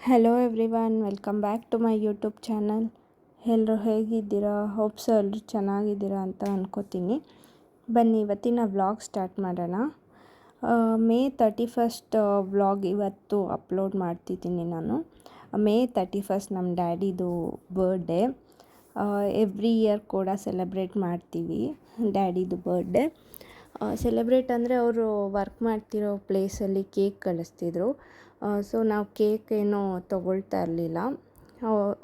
Hello everyone, welcome back to my YouTube channel. ಎಲ್ಲರೂ ಹೇಗಿದ್ದೀರಾ? Hopes ಎಲ್ಲರೂ ಚೆನ್ನಾಗಿದ್ದೀರಾ ಅಂತ ಅನ್ಕೋತೀನಿ. ಬನ್ನಿ ಇವತ್ತಿನ ವ್ಲಾಗ್ ಸ್ಟಾರ್ಟ್ ಮಾಡೋಣ. ಮೇ 31 ವ್ಲಾಗ್ ಇವತ್ತು ಅಪ್ಲೋಡ್ ಮಾಡ್ತಿದ್ದೀನಿ ನಾನು. ಮೇ 31 ನಮ್ಮ ಡ್ಯಾಡಿದು ಬರ್ಡೇ. ಎವ್ರಿ ಇಯರ್ ಕೂಡ ಸೆಲೆಬ್ರೇಟ್ ಮಾಡ್ತೀವಿ ಡ್ಯಾಡಿದು ಬರ್ಡೇ. ಸೆಲೆಬ್ರೇಟ್ ಅಂದರೆ ಅವರು ವರ್ಕ್ ಮಾಡ್ತಿರೋ ಪ್ಲೇಸಲ್ಲಿ ಕೇಕ್ ಕಳಿಸ್ತಿದ್ರು. ಸೊ ನಾವು ಕೇಕ್ ಏನೋ ತೊಗೊಳ್ತಾ ಇರಲಿಲ್ಲ,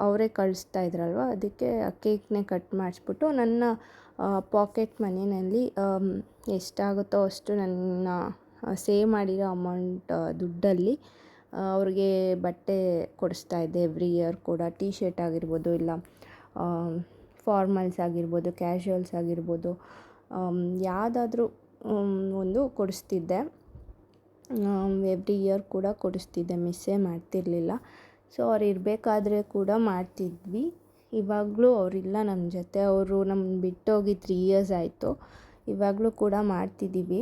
ಅವರೇ ಕಳಿಸ್ತಾ ಇದ್ರಲ್ವ, ಅದಕ್ಕೆ ಆ ಕೇಕ್ನೇ ಕಟ್ ಮಾಡಿಸ್ಬಿಟ್ಟು ನನ್ನ ಪಾಕೆಟ್ ಮನಿಯಲ್ಲಿ ಎಷ್ಟಾಗುತ್ತೋ ಅಷ್ಟು ನನ್ನ ಸೇವ್ ಮಾಡಿರೋ ಅಮೌಂಟ್ ದುಡ್ಡಲ್ಲಿ ಅವ್ರಿಗೆ ಬಟ್ಟೆ ಕೊಡಿಸ್ತಾ ಇದ್ದೆ. ಎವ್ರಿ ಇಯರ್ ಕೂಡ ಟೀ ಶರ್ಟ್ ಆಗಿರ್ಬೋದು, ಇಲ್ಲ ಫಾರ್ಮಲ್ಸ್ ಆಗಿರ್ಬೋದು, ಕ್ಯಾಶುವಲ್ಸ್ ಆಗಿರ್ಬೋದು, ಯಾವುದಾದ್ರೂ ಒಂದು ಕೊಡಿಸ್ತಿದ್ದೆ. ಎವ್ರಿ ಇಯರ್ ಕೂಡ ಕೊಡಿಸ್ತಿದ್ದೆ, ಮಿಸ್ಸೇ ಮಾಡ್ತಿರಲಿಲ್ಲ. ಸೊ ಅವ್ರು ಇರಬೇಕಾದ್ರೆ ಕೂಡ ಮಾಡ್ತಿದ್ವಿ. ಇವಾಗಲೂ ಅವರಿಲ್ಲ ನಮ್ಮ ಜೊತೆ, ಅವರು ನಮ್ಮನ್ನು ಬಿಟ್ಟೋಗಿ 3 years ಆಯಿತು. ಇವಾಗಲೂ ಕೂಡ ಮಾಡ್ತಿದ್ದೀವಿ,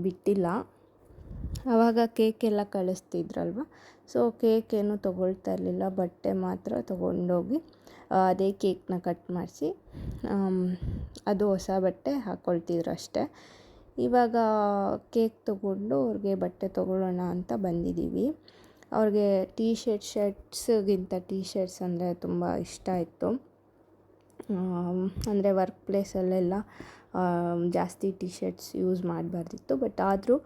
ಬಿಟ್ಟಿಲ್ಲ. ಆವಾಗ ಕೇಕ್ ಎಲ್ಲ ಕಳಿಸ್ತಿದ್ರಲ್ವ, ಸೊ ಕೇಕ್ ಏನೂ ತೊಗೊಳ್ತಾ ಇರಲಿಲ್ಲ, ಬಟ್ಟೆ ಮಾತ್ರ ತೊಗೊಂಡೋಗಿ ಅದೇ ಕೇಕ್ನ ಕಟ್ ಮಾಡಿಸಿ ಅದು ಹೊಸ ಬಟ್ಟೆ ಹಾಕ್ಕೊಳ್ತಿದ್ರು ಅಷ್ಟೇ. ಇವಾಗ ಕೇಕ್ ತೊಗೊಂಡು ಅವ್ರಿಗೆ ಬಟ್ಟೆ ತೊಗೊಳ್ಳೋಣ ಅಂತ ಬಂದಿದ್ದೀವಿ. ಅವ್ರಿಗೆ ಶರ್ಟ್ಸ್ಗಿಂತ ಟೀ ಶರ್ಟ್ಸ್ ಅಂದರೆ ತುಂಬ ಇಷ್ಟ ಇತ್ತು. ಅಂದರೆ ವರ್ಕ್ ಪ್ಲೇಸಲ್ಲೆಲ್ಲ ಜಾಸ್ತಿ ಟೀ ಶರ್ಟ್ಸ್ ಯೂಸ್ ಮಾಡಬಾರ್ದಿತ್ತು, ಬಟ್ ಆದರೂ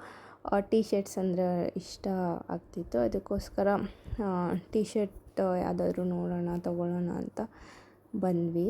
ಟೀ ಶರ್ಟ್ಸ್ ಅಂದರೆ ಇಷ್ಟ ಆಗ್ತಿತ್ತು. ಅದಕ್ಕೋಸ್ಕರ ಟೀ ಶರ್ಟ್ ಯಾವುದಾದ್ರೂ ನೋಡೋಣ, ತೊಗೊಳ್ಳೋಣ ಅಂತ ಬಂದ್ವಿ.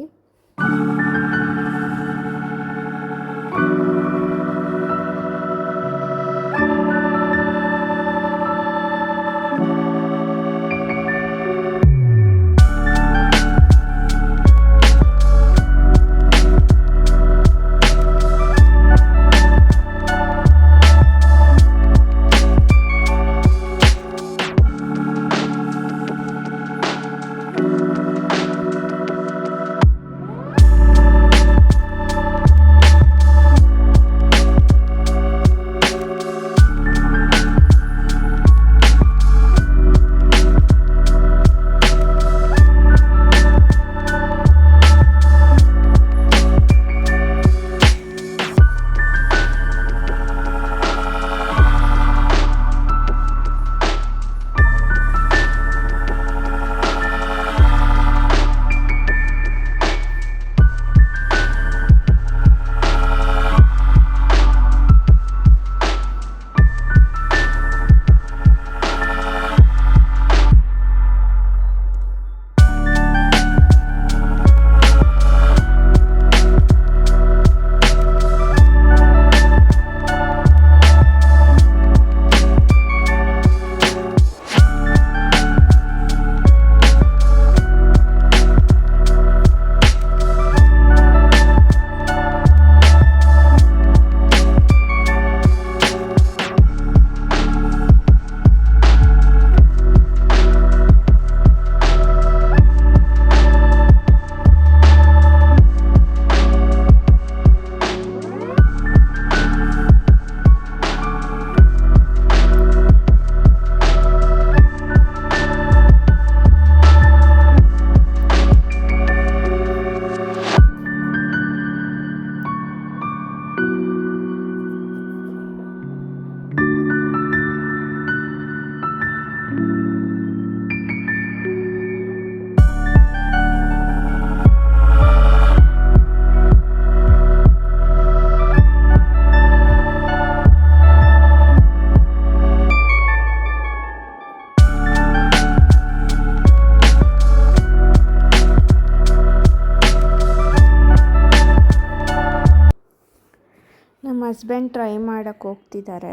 ನಮ್ಮ ಹಸ್ಬೆಂಡ್ ಟ್ರೈ ಮಾಡೋಕ್ಕೆ ಹೋಗ್ತಿದ್ದಾರೆ.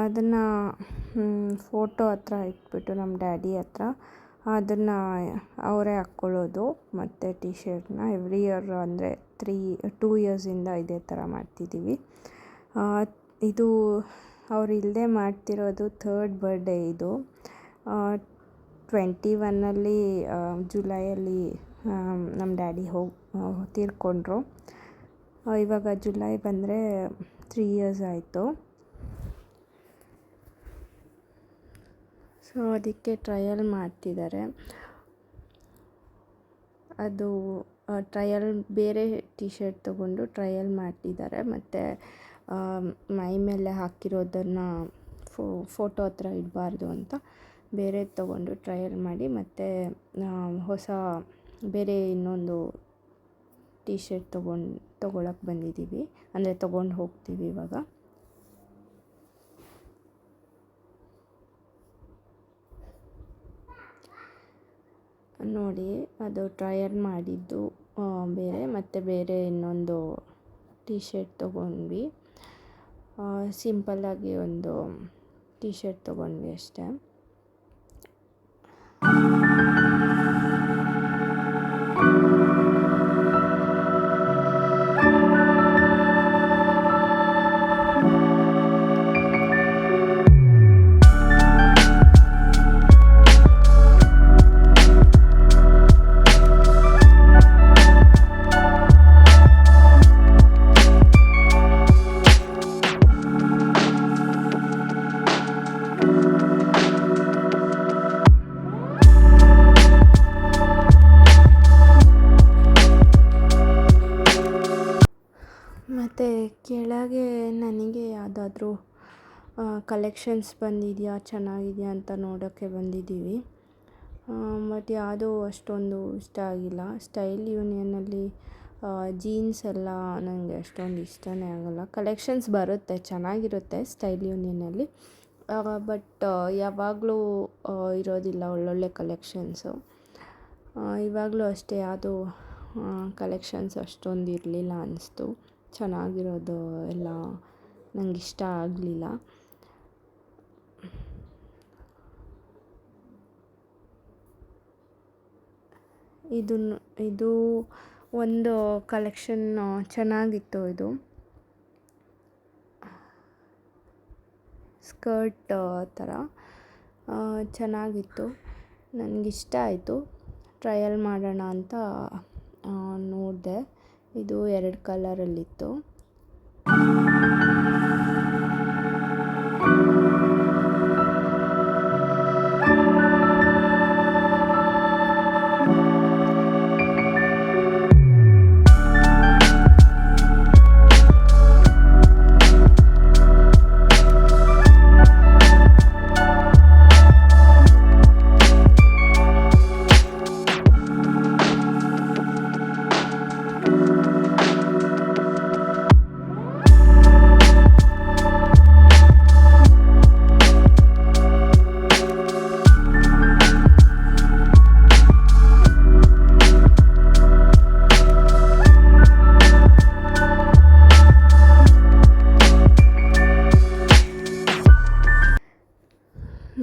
ಅದನ್ನು ಫೋಟೋ ಹತ್ರ ಇಟ್ಬಿಟ್ಟು ನಮ್ಮ ಡ್ಯಾಡಿ ಹತ್ರ ಅದನ್ನು ಅವರೇ ಹಾಕ್ಕೊಳ್ಳೋದು. ಮತ್ತು ಟೀ ಶರ್ಟ್ನ ಎವ್ರಿ ಇಯರ್ ಅಂದರೆ 2 yearsಯಿಂದ ಇದೇ ಥರ ಮಾಡ್ತಿದ್ದೀವಿ. ಇದು ಅವ್ರು ಇಲ್ಲದೆ ಮಾಡ್ತಿರೋದು 3rd ಬರ್ಡೇ. ಇದು 21 ಜುಲೈಯಲ್ಲಿ ನಮ್ಮ ಡ್ಯಾಡಿ ತೀರ್ಕೊಂಡ್ರು. ಇವಾಗ ಜುಲೈ ಬಂದರೆ 3 years ಆಯಿತು. ಸೊ ಸೊ ಅದಕ್ಕೆ ಟ್ರಯಲ್ ಮಾಡ್ತಿದ್ದಾರೆ. ಅದು ಟ್ರಯಲ್ ಬೇರೆ ಟಿ ಶರ್ಟ್ ತೊಗೊಂಡು ಟ್ರಯಲ್ ಮಾಡ್ತಿದ್ದಾರೆ. ಮತ್ತು ಮೈ ಮೇಲೆ ಹಾಕಿರೋದನ್ನು ಫೋಟೋ ಹತ್ರ ಇಡಬಾರ್ದು ಅಂತ ಬೇರೆ ತೊಗೊಂಡು ಟ್ರಯಲ್ ಮಾಡಿ ಮತ್ತು ಹೊಸ ಬೇರೆ ಇನ್ನೊಂದು ಟಿ ಶರ್ಟ್ ತೊಗೊಳಕ್ಕೆ ಬಂದಿದ್ದೀವಿ, ಅಂದರೆ ತೊಗೊಂಡು ಹೋಗ್ತೀವಿ ಇವಾಗ. ನೋಡಿ, ಅದು ಟ್ರಯಲ್ ಮಾಡಿದ್ದು ಬೇರೆ ಮತ್ತು ಬೇರೆ ಇನ್ನೊಂದು ಟಿ ಶರ್ಟ್ ತೊಗೊಂಡ್ವಿ. ಸಿಂಪಲ್ಲಾಗಿ ಒಂದು ಟಿ ಶರ್ಟ್ ತೊಗೊಂಡ್ವಿ ಅಷ್ಟೇ. ಮತ್ತು ಕೆಳಗೆ ನನಗೆ ಯಾವುದಾದ್ರೂ ಕಲೆಕ್ಷನ್ಸ್ ಬಂದಿದೆಯಾ, ಚೆನ್ನಾಗಿದೆಯಾ ಅಂತ ನೋಡೋಕ್ಕೆ ಬಂದಿದ್ದೀವಿ. ಬಟ್ ಯಾವುದೂ ಅಷ್ಟೊಂದು ಇಷ್ಟ ಆಗಿಲ್ಲ. ಸ್ಟೈಲ್ ಯೂನಿಯನಲ್ಲಿ ಜೀನ್ಸ್ ಎಲ್ಲ ನನಗೆ ಅಷ್ಟೊಂದು ಇಷ್ಟನೇ ಆಗೋಲ್ಲ. ಕಲೆಕ್ಷನ್ಸ್ ಬರುತ್ತೆ, ಚೆನ್ನಾಗಿರುತ್ತೆ ಸ್ಟೈಲ್ ಯೂನಿಯನಲ್ಲಿ, ಬಟ್ ಯಾವಾಗಲೂ ಇರೋದಿಲ್ಲ ಒಳ್ಳೊಳ್ಳೆ ಕಲೆಕ್ಷನ್ಸು. ಇವಾಗಲೂ ಅಷ್ಟೇ ಯಾವುದೂ ಕಲೆಕ್ಷನ್ಸ್ ಅಷ್ಟೊಂದು ಇರಲಿಲ್ಲ ಅನ್ನಿಸ್ತು. ಚೆನ್ನಾಗಿರೋದು ಎಲ್ಲ ನನಗಿಷ್ಟ ಆಗಲಿಲ್ಲ. ಇದು ಒಂದು ಕಲೆಕ್ಷನ್ ಚೆನ್ನಾಗಿತ್ತು. ಇದು ಸ್ಕರ್ಟ್ ಥರ ಚೆನ್ನಾಗಿತ್ತು, ನನಗಿಷ್ಟ ಆಯಿತು. ಟ್ರಯಲ್ ಮಾಡೋಣ ಅಂತ ನೋಡಿದೆ. ಇದು 2 ಕಲರಲ್ಲಿತ್ತು.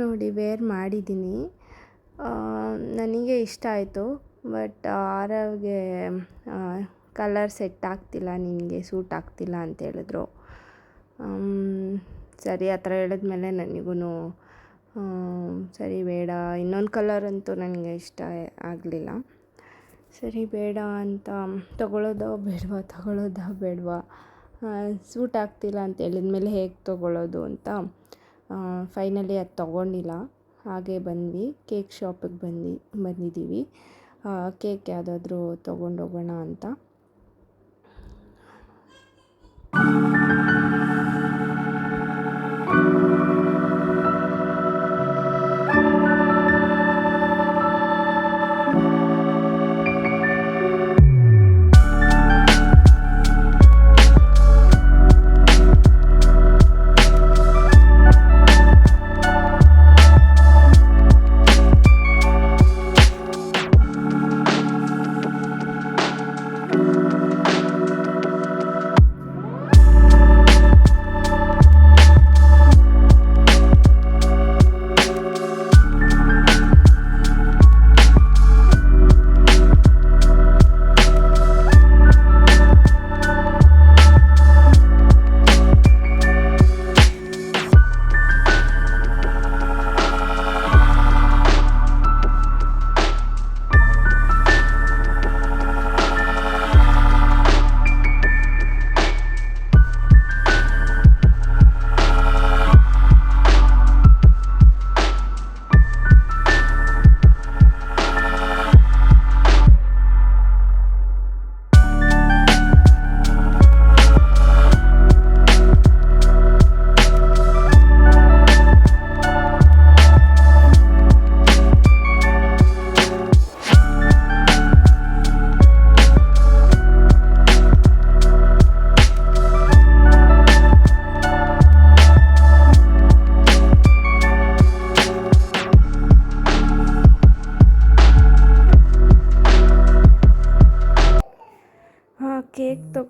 ನೋಡಿ, ವೇರ್ ಮಾಡಿದ್ದೀನಿ. ನನಗೆ ಇಷ್ಟ ಆಯಿತು, ಬಟ್ ಆರವ್ಗೆ ಕಲರ್ ಸೆಟ್ ಆಗ್ತಿಲ್ಲ, ನಿನಗೆ ಸೂಟ್ ಆಗ್ತಿಲ್ಲ ಅಂತ ಹೇಳಿದ್ರು. ಸರಿ, ಆ ಥರ ಹೇಳಿದ್ಮೇಲೆ ನನಗೂ ಸರಿ ಬೇಡ, ಇನ್ನೊಂದು ಕಲರ್ ಅಂತೂ ನನಗೆ ಇಷ್ಟ ಆಗಲಿಲ್ಲ. ಸರಿ ಬೇಡ ಅಂತ ತೊಗೊಳ್ಳೋದೋ ಬೇಡವಾ, ಸೂಟ್ ಆಗ್ತಿಲ್ಲ ಅಂತ ಹೇಳಿದ್ಮೇಲೆ ಹೇಗೆ ತೊಗೊಳ್ಳೋದು ಅಂತ ಫೈನಲಿ ಅದು ತೊಗೊಂಡಿಲ್ಲ. ಹಾಗೆ ಬಂದ್ವಿ, ಕೇಕ್ ಶಾಪಿಗೆ ಬಂದಿದ್ದೀವಿ. ಕೇಕ್ ಯಾವುದಾದ್ರೂ ತೊಗೊಂಡೋಗೋಣ ಅಂತ.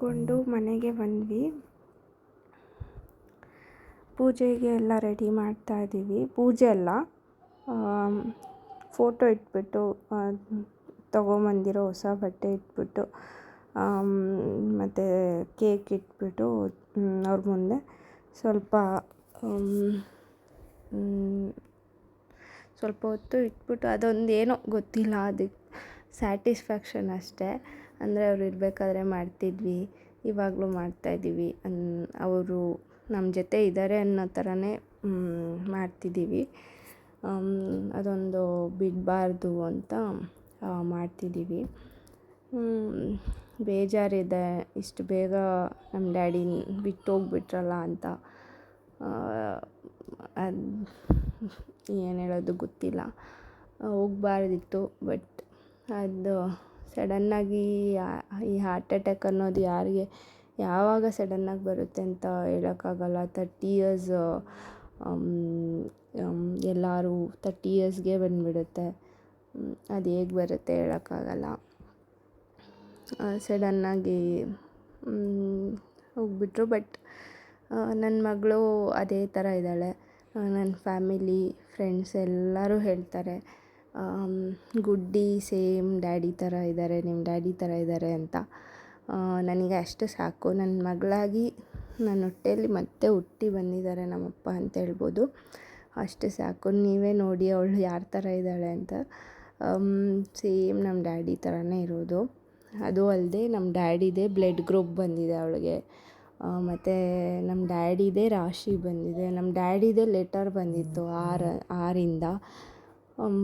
ತಗೊಂಡು ಮನೆಗೆ ಬಂದ್ವಿ. ಪೂಜೆಗೆ ಎಲ್ಲ ರೆಡಿ ಮಾಡ್ತಾ ಇದ್ದೀವಿ. ಪೂಜೆ ಅಲ್ಲ, ಫೋಟೋ ಇಟ್ಬಿಟ್ಟು ತೊಗೊಂಬಂದಿರೋ ಹೊಸ ಬಟ್ಟೆ ಇಟ್ಬಿಟ್ಟು ಮತ್ತು ಕೇಕ್ ಇಟ್ಬಿಟ್ಟು ಅವ್ರ ಮುಂದೆ ಸ್ವಲ್ಪ ಹೊತ್ತು ಇಟ್ಬಿಟ್ಟು ಅದೊಂದು ಏನೋ ಗೊತ್ತಿಲ್ಲ, ಅದಕ್ಕೆ ಸ್ಯಾಟಿಸ್ಫ್ಯಾಕ್ಷನ್ ಅಷ್ಟೇ. ಅಂದರೆ ಅವ್ರು ಇರಬೇಕಾದ್ರೆ ಮಾಡ್ತಿದ್ವಿ, ಇವಾಗಲೂ ಮಾಡ್ತಾಯಿದ್ದೀವಿ, ಅವರು ನಮ್ಮ ಜೊತೆ ಇದ್ದಾರೆ ಅನ್ನೋ ಥರನೇ ಮಾಡ್ತಿದ್ದೀವಿ. ಅದೊಂದು ಬಿಡಬಾರ್ದು ಅಂತ ಮಾಡ್ತಿದ್ದೀವಿ. ಬೇಜಾರಿದೆ, ಇಷ್ಟು ಬೇಗ ನಮ್ಮ ಡ್ಯಾಡಿ ಬಿಟ್ಟು ಹೋಗ್ಬಿಟ್ರಲ್ಲ ಅಂತ. ಅದು ಏನು ಹೇಳೋದು ಗೊತ್ತಿಲ್ಲ. ಹೋಗಬಾರ್ದಿತ್ತು, ಬಟ್ ಅದು ಸಡನ್ನಾಗಿ ಈ ಹಾರ್ಟ್ ಅಟ್ಯಾಕ್ ಅನ್ನೋದು ಯಾವಾಗ ಸಡನ್ನಾಗಿ ಬರುತ್ತೆ ಅಂತ ಹೇಳೋಕ್ಕಾಗಲ್ಲ. 30 ಇಯರ್ಸ್ ಎಲ್ಲರೂ 30 ಇಯರ್ಸ್ಗೆ ಬಂದುಬಿಡುತ್ತೆ. ಅದು ಹೇಗೆ ಬರುತ್ತೆ ಹೇಳೋಕ್ಕಾಗಲ್ಲ. ಸಡನ್ನಾಗಿ ಹೋಗ್ಬಿಟ್ರು. ಬಟ್ ನನ್ನ ಮಗಳು ಅದೇ ಥರ ಇದ್ದಾಳೆ. ನನ್ನ ಫ್ಯಾಮಿಲಿ, ಫ್ರೆಂಡ್ಸ್ ಎಲ್ಲರೂ ಹೇಳ್ತಾರೆ, ಗುಡ್ಡಿ ಸೇಮ್ ಡ್ಯಾಡಿ ಥರ ಇದ್ದಾರೆ, ನಿಮ್ಮ ಡ್ಯಾಡಿ ಥರ ಇದ್ದಾರೆ ಅಂತ. ನನಗೆ ಅಷ್ಟು ಸಾಕು. ನನ್ನ ಮಗಳಾಗಿ ನನ್ನ ಹೊಟ್ಟೆಯಲ್ಲಿ ಮತ್ತೆ ಹುಟ್ಟಿ ಬಂದಿದ್ದಾರೆ ನಮ್ಮಪ್ಪ ಅಂತ ಹೇಳ್ಬೋದು. ಅಷ್ಟು ಸಾಕು. ನೀವೇ ನೋಡಿ ಅವಳು ಯಾರ ಥರ ಇದ್ದಾಳೆ ಅಂತ. ಸೇಮ್ ನಮ್ಮ ಡ್ಯಾಡಿ ಥರನೇ ಇರೋದು. ಅದು ಅಲ್ಲದೆ ನಮ್ಮ ಡ್ಯಾಡಿದೇ ಬ್ಲಡ್ ಗ್ರೂಪ್ ಬಂದಿದೆ ಅವಳಿಗೆ. ಮತ್ತು ನಮ್ಮ ಡ್ಯಾಡಿದೇ ರಾಶಿ ಬಂದಿದೆ. ನಮ್ಮ ಡ್ಯಾಡಿದೇ ಲೆಟರ್ ಬಂದಿತ್ತು 6ರಿಂದ.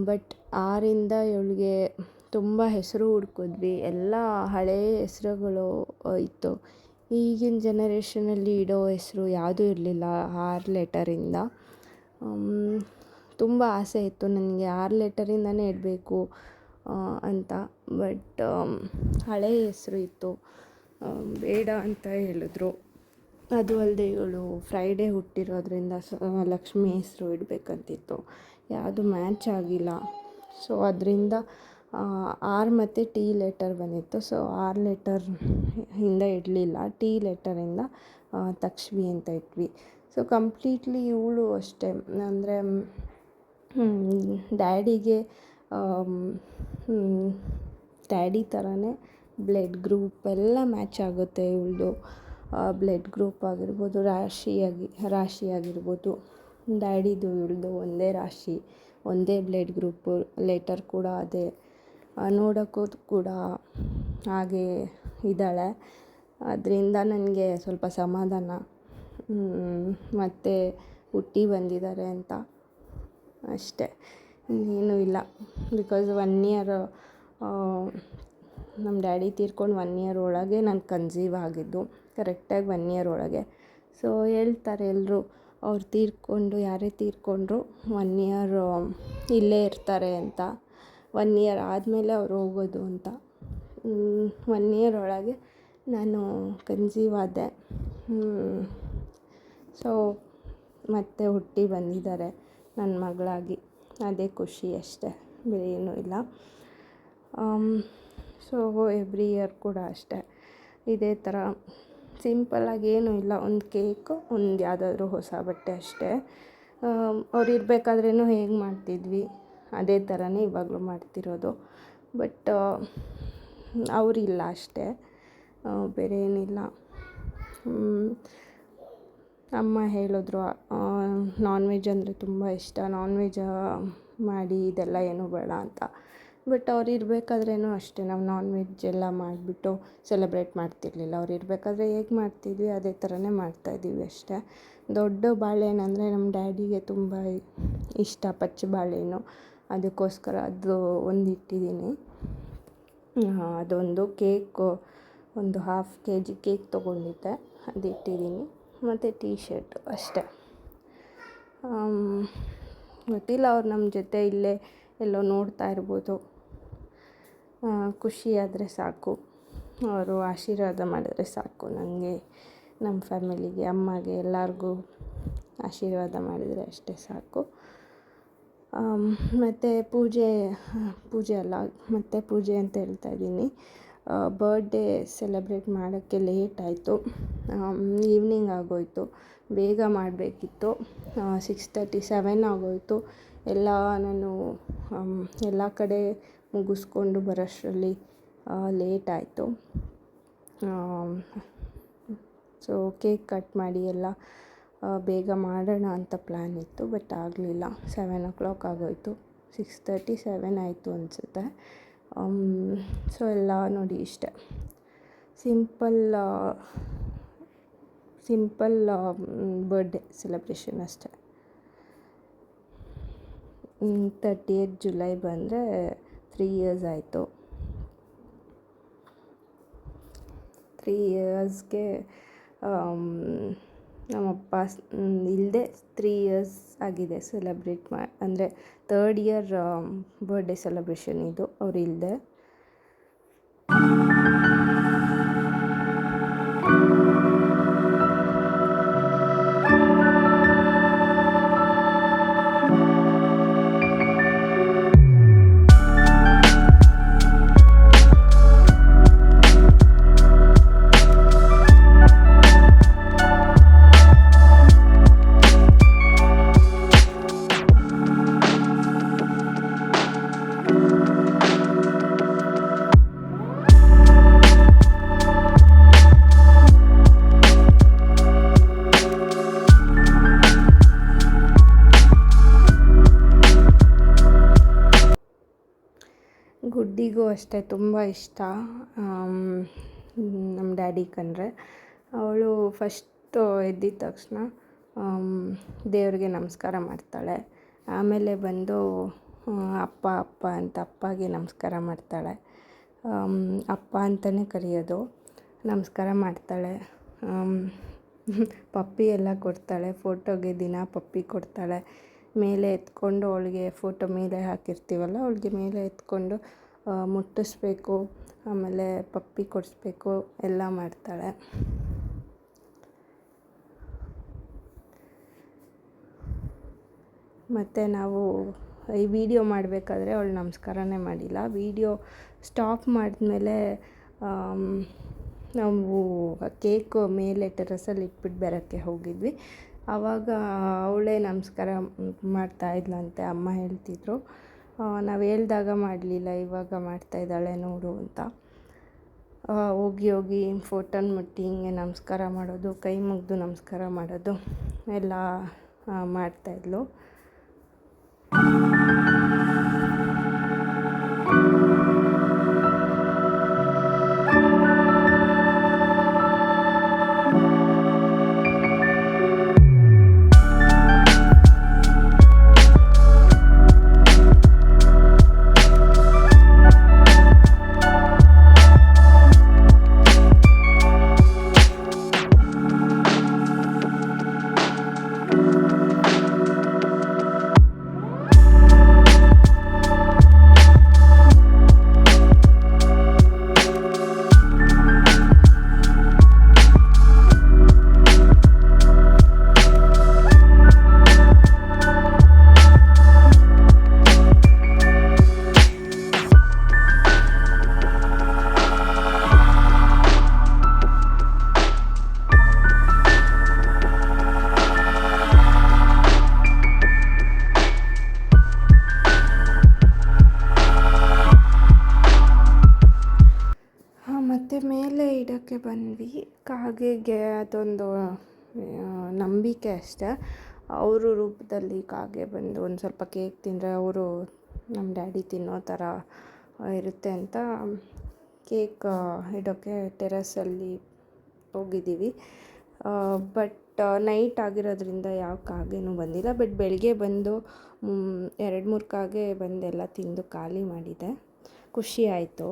ಬಟ್ 6ರಿಂದ ಇವಳಿಗೆ ತುಂಬ ಹೆಸರು ಹುಡ್ಕಿದ್ವಿ. ಎಲ್ಲ ಹಳೆಯ ಹೆಸರುಗಳು ಇತ್ತು. ಈಗಿನ ಜನ ಇಡೋ ಹೆಸರು ಯಾವುದೂ ಇರಲಿಲ್ಲ 6 ಲೆಟರಿಂದ. ತುಂಬ ಆಸೆ ಇತ್ತು ನನಗೆ 6 ಲೆಟರಿಂದನೇ ಇಡಬೇಕು ಅಂತ. ಬಟ್ ಹಳೆಯ ಹೆಸರು ಇತ್ತು, ಬೇಡ ಅಂತ ಹೇಳಿದ್ರು. ಅದು ಅಲ್ಲದೆ ಇವಳು ಫ್ರೈಡೇ ಹುಟ್ಟಿರೋದ್ರಿಂದ ಲಕ್ಷ್ಮಿ ಹೆಸರು ಇಡಬೇಕಂತಿತ್ತು. ಯಾವುದು ಮ್ಯಾಚ್ ಆಗಿಲ್ಲ. ಸೊ ಅದರಿಂದ R ಮತ್ತು T ಲೆಟರ್ ಬಂದಿತ್ತು. ಸೊ R ಲೆಟರಿಂದ ಇಡಲಿಲ್ಲ, T ಲೆಟರಿಂದ ತಕ್ಷ್ವಿ ಅಂತ ಇಟ್ವಿ. ಸೊ ಕಂಪ್ಲೀಟ್ಲಿ ಇವಳು ಅಷ್ಟೇ, ಅಂದರೆ ಡ್ಯಾಡಿಗೆ ಡ್ಯಾಡಿ ಥರನೇ ಬ್ಲಡ್ ಗ್ರೂಪ್ ಎಲ್ಲ ಮ್ಯಾಚ್ ಆಗುತ್ತೆ. ಇವಳದು ಬ್ಲಡ್ ಗ್ರೂಪ್ ಆಗಿರ್ಬೋದು, ರಾಶಿ ಆಗಿರ್ಬೋದು. ಡ್ಯಾಡಿದು ಇವಳದು ಒಂದೇ ರಾಶಿ, ಒಂದೇ ಬ್ಲಡ್ ಗ್ರೂಪು, ಲೆಟರ್ ಕೂಡ ಅದೇ. ನೋಡೋಕ್ಕೂ ಕೂಡ ಹಾಗೆ ಇದ್ದಾಳೆ. ಅದರಿಂದ ನನಗೆ ಸ್ವಲ್ಪ ಸಮಾಧಾನ, ಮತ್ತು ಹುಟ್ಟಿ ಬಂದಿದ್ದಾರೆ ಅಂತ ಅಷ್ಟೇ, ಇನ್ನೇನೂ ಇಲ್ಲ. ಬಿಕಾಸ್ 1 ಇಯರ್ ನಮ್ಮ ಡ್ಯಾಡಿ ತೀರ್ಕೊಂಡು 1 ಇಯರ್ ಒಳಗೆ ನಾನು ಕನ್ಸೀವ್ ಆಗಿದ್ದು, ಕರೆಕ್ಟಾಗಿ 1 ಇಯರ್ ಒಳಗೆ. ಸೊ ಹೇಳ್ತಾರೆ ಎಲ್ಲರೂ, ಅವ್ರು ತೀರ್ಕೊಂಡು ಯಾರೇ ತೀರ್ಕೊಂಡ್ರು 1 ಇಯರ್ ಇಲ್ಲೇ ಇರ್ತಾರೆ ಅಂತ. 1 ಇಯರ್ ಆದಮೇಲೆ ಅವ್ರು ಹೋಗೋದು ಅಂತ. 1 ಇಯರ್ ಒಳಗೆ ನಾನು ಕನ್ಸೀವ್ ಆದೆ. ಸೊ ಮತ್ತೆ ಹುಟ್ಟಿ ಬಂದಿದ್ದಾರೆ ನನ್ನ ಮಗಳಾಗಿ. ಅದೇ ಖುಷಿ ಅಷ್ಟೇ, ಬೇರೆ ಏನೂ ಇಲ್ಲ. ಸೊ ಎವ್ರಿ ಇಯರ್ ಕೂಡ ಅಷ್ಟೇ ಇದೇ ಥರ ಸಿಂಪಲ್ಲಾಗಿ ಏನೂ ಇಲ್ಲ. ಒಂದು ಕೇಕು, ಒಂದು ಯಾವುದಾದ್ರೂ ಹೊಸ ಬಟ್ಟೆ ಅಷ್ಟೇ. ಅವ್ರು ಇರಬೇಕಾದ್ರೇನು ಹೇಗೆ ಮಾಡ್ತಿದ್ವಿ ಅದೇ ಥರನೇ ಇವಾಗಲೂ ಮಾಡ್ತಿರೋದು. ಬಟ್ ಅವರಿಲ್ಲ ಅಷ್ಟೇ, ಬೇರೆ ಏನಿಲ್ಲ. ಅಮ್ಮ ಹೇಳಿದ್ರು ನಾನ್ ವೆಜ್ ಅಂದರೆ ತುಂಬ ಇಷ್ಟ, ನಾನ್ ವೆಜ್ ಮಾಡಿ ಇದೆಲ್ಲ ಏನೂ ಬೇಡ ಅಂತ. ಬಟ್ ಅವ್ರು ಇರಬೇಕಾದ್ರೇನು ಅಷ್ಟೇ, ನಾವು ನಾನ್ ವೆಜ್ ಎಲ್ಲ ಮಾಡಿಬಿಟ್ಟು ಸೆಲೆಬ್ರೇಟ್ ಮಾಡ್ತಿರ್ಲಿಲ್ಲ. ಅವ್ರು ಇರಬೇಕಾದ್ರೆ ಹೇಗೆ ಮಾಡ್ತಿದ್ವಿ ಅದೇ ಥರನೇ ಮಾಡ್ತಾಯಿದ್ದೀವಿ ಅಷ್ಟೇ. ದೊಡ್ಡ ಬಾಳೆಹಣ್ಣು ಅಂದರೆ ನಮ್ಮ ಡ್ಯಾಡಿಗೆ ತುಂಬ ಇಷ್ಟ, ಪಚ್ಚ ಬಾಳೆಹಣ್ಣು. ಅದಕ್ಕೋಸ್ಕರ ಅದು ಒಂದು ಇಟ್ಟಿದ್ದೀನಿ. ಅದೊಂದು ಕೇಕು, ಒಂದು 1/2 kg ಕೇಕ್ ತೊಗೊಂಡಿದ್ದೆ, ಅದು ಇಟ್ಟಿದ್ದೀನಿ. ಮತ್ತು ಟೀ ಶರ್ಟು ಅಷ್ಟೇ. ಗೊತ್ತಿಲ್ಲ, ಅವ್ರು ನಮ್ಮ ಜೊತೆ ಇಲ್ಲೇ ಎಲ್ಲೋ ನೋಡ್ತಾ ಇರ್ಬೋದು. ಖುಷಿಯಾದರೆ ಸಾಕು, ಅವರು ಆಶೀರ್ವಾದ ಮಾಡಿದ್ರೆ ಸಾಕು ನನಗೆ, ನಮ್ಮ ಫ್ಯಾಮಿಲಿಗೆ, ಅಮ್ಮಗೆ, ಎಲ್ಲರಿಗೂ ಆಶೀರ್ವಾದ ಮಾಡಿದರೆ ಅಷ್ಟೇ ಸಾಕು. ಮತ್ತು ಪೂಜೆ ಅಲ್ಲ, ಮತ್ತೆ ಪೂಜೆ ಅಂತ ಹೇಳ್ತಾ ಇದ್ದೀನಿ. ಬರ್ಡೇ ಸೆಲೆಬ್ರೇಟ್ ಮಾಡೋಕ್ಕೆ ಲೇಟ್ ಆಯಿತು. ಈವ್ನಿಂಗ್ ಆಗೋಯಿತು. ಬೇಗ ಮಾಡಬೇಕಿತ್ತು. 6:37 ಆಗೋಯಿತು. ನಾನು ಎಲ್ಲ ಕಡೆ ಮುಗಿಸ್ಕೊಂಡು ಬರೋಷ್ಟರಲ್ಲಿ ಲೇಟ್ ಆಯಿತು. ಸೊ ಕೇಕ್ ಕಟ್ ಮಾಡಿ ಎಲ್ಲ ಬೇಗ ಮಾಡೋಣ ಅಂತ ಪ್ಲ್ಯಾನ್ ಇತ್ತು, ಬಟ್ ಆಗಲಿಲ್ಲ. 7 o'clock ಆಗೋಯಿತು. 6:37 ಆಯಿತು ಅನಿಸುತ್ತೆ. ಸೊ ಎಲ್ಲ ನೋಡಿ ಇಷ್ಟೆ, ಸಿಂಪಲ್ ಬರ್ಡೇ ಸೆಲೆಬ್ರೇಷನ್ ಅಷ್ಟೆ. 30th ಜುಲೈ ಬಂದರೆ 3 years ಆಯಿತು. 3 yearsಗೆ ನಮ್ಮಪ್ಪ ಇಲ್ಲದೆ 3 years ಆಗಿದೆ ಸೆಲೆಬ್ರೇಟ್ ಅಂದರೆ 3rd year ಬರ್ಡೇ ಸೆಲೆಬ್ರೇಷನ್ ಇದು ಅವ್ರು ಇಲ್ಲದೆ. ಗುಡ್ಡಿಗೂ ಅಷ್ಟೇ ತುಂಬ ಇಷ್ಟ ನಮ್ಮ ಡ್ಯಾಡಿ ಕಂಡ್ರೆ. ಅವಳು ಫಸ್ಟು ಎದ್ದಿದ ತಕ್ಷಣ ದೇವ್ರಿಗೆ ನಮಸ್ಕಾರ ಮಾಡ್ತಾಳೆ. ಆಮೇಲೆ ಬಂದು ಅಪ್ಪ ಅಂತ ಅಪ್ಪಗೆ ನಮಸ್ಕಾರ ಮಾಡ್ತಾಳೆ. ಅಪ್ಪ ಅಂತಲೇ ಕರೆಯೋದು. ನಮಸ್ಕಾರ ಮಾಡ್ತಾಳೆ. ಪಪ್ಪಿ ಎಲ್ಲ ಕೊಡ್ತಾಳೆ. ಫೋಟೋಗೆ ದಿನ ಪಪ್ಪಿ ಕೊಡ್ತಾಳೆ. ಮೇಲೆ ಎತ್ಕೊಂಡು ಅವಳಿಗೆ ಫೋಟೋ ಮೇಲೆ ಹಾಕಿರ್ತೀವಲ್ಲ, ಅವಳಿಗೆ ಮೇಲೆ ಎತ್ಕೊಂಡು ಮುಟ್ಟಿಸ್ಬೇಕು, ಆಮೇಲೆ ಪಪ್ಪಿ ಕೊಡಿಸ್ಬೇಕು, ಎಲ್ಲ ಮಾಡ್ತಾಳೆ. ಮತ್ತು ನಾವು ಈ ವಿಡಿಯೋ ಮಾಡಬೇಕಾದ್ರೆ ಅವಳು ನಮಸ್ಕಾರನೇ ಮಾಡಿಲ್ಲ. ವಿಡಿಯೋ ಸ್ಟಾಪ್ ಮಾಡಿದ್ಮೇಲೆ ನಾವು ಕೇಕು ಮೇಲೆ ಟೆರಸಲ್ಲಿ ಇಟ್ಬಿಟ್ಟು ಬರೋಕ್ಕೆ ಹೋಗಿದ್ವಿ. ಆವಾಗ ಅವಳೇ ನಮಸ್ಕಾರ ಮಾಡ್ತಾಯಿದ್ಲಂತೆ, ಅಮ್ಮ ಹೇಳ್ತಿದ್ರು. ನಾವು ಹೇಳ್ದಾಗ ಮಾಡಲಿಲ್ಲ, ಇವಾಗ ಮಾಡ್ತಾಯಿದ್ದಾಳೆ ನೋಡು ಅಂತ. ಹೋಗಿ ಫೋಟೋನ ಮುಟ್ಟಿ ಹಿಂಗೆ ನಮಸ್ಕಾರ ಮಾಡೋದು, ಕೈ ಮುಗಿದು ನಮಸ್ಕಾರ ಮಾಡೋದು ಎಲ್ಲ ಮಾಡ್ತಾಯಿದ್ಲು. ಮತ್ತು ಮೇಲೆ ಇಡೋಕ್ಕೆ ಬಂದ್ವಿ. ಕಾಗೆಗೆ ಅದೊಂದು ನಂಬಿಕೆ ಅಷ್ಟೆ. ಅವರು ರೂಪದಲ್ಲಿ ಕಾಗೆ ಬಂದು ಒಂದು ಸ್ವಲ್ಪ ಕೇಕ್ ತಿಂದರೆ ಅವರು ನಮ್ಮ ಡ್ಯಾಡಿ ತಿನ್ನೋ ಥರ ಇರುತ್ತೆ ಅಂತ ಕೇಕ್ ಇಡೋಕ್ಕೆ ಟೆರಸಲ್ಲಿ ಹೋಗಿದ್ದೀವಿ. ಬಟ್ ನೈಟ್ ಆಗಿರೋದ್ರಿಂದ ಯಾವ ಕಾಗೆನೂ ಬಂದಿಲ್ಲ. ಬಟ್ ಬೆಳಗ್ಗೆ ಬಂದು 2-3 ಕಾಗೆ ಬಂದೆಲ್ಲ ತಿಂದು ಖಾಲಿ ಮಾಡಿದೆ. ಖುಷಿ ಆಯಿತು.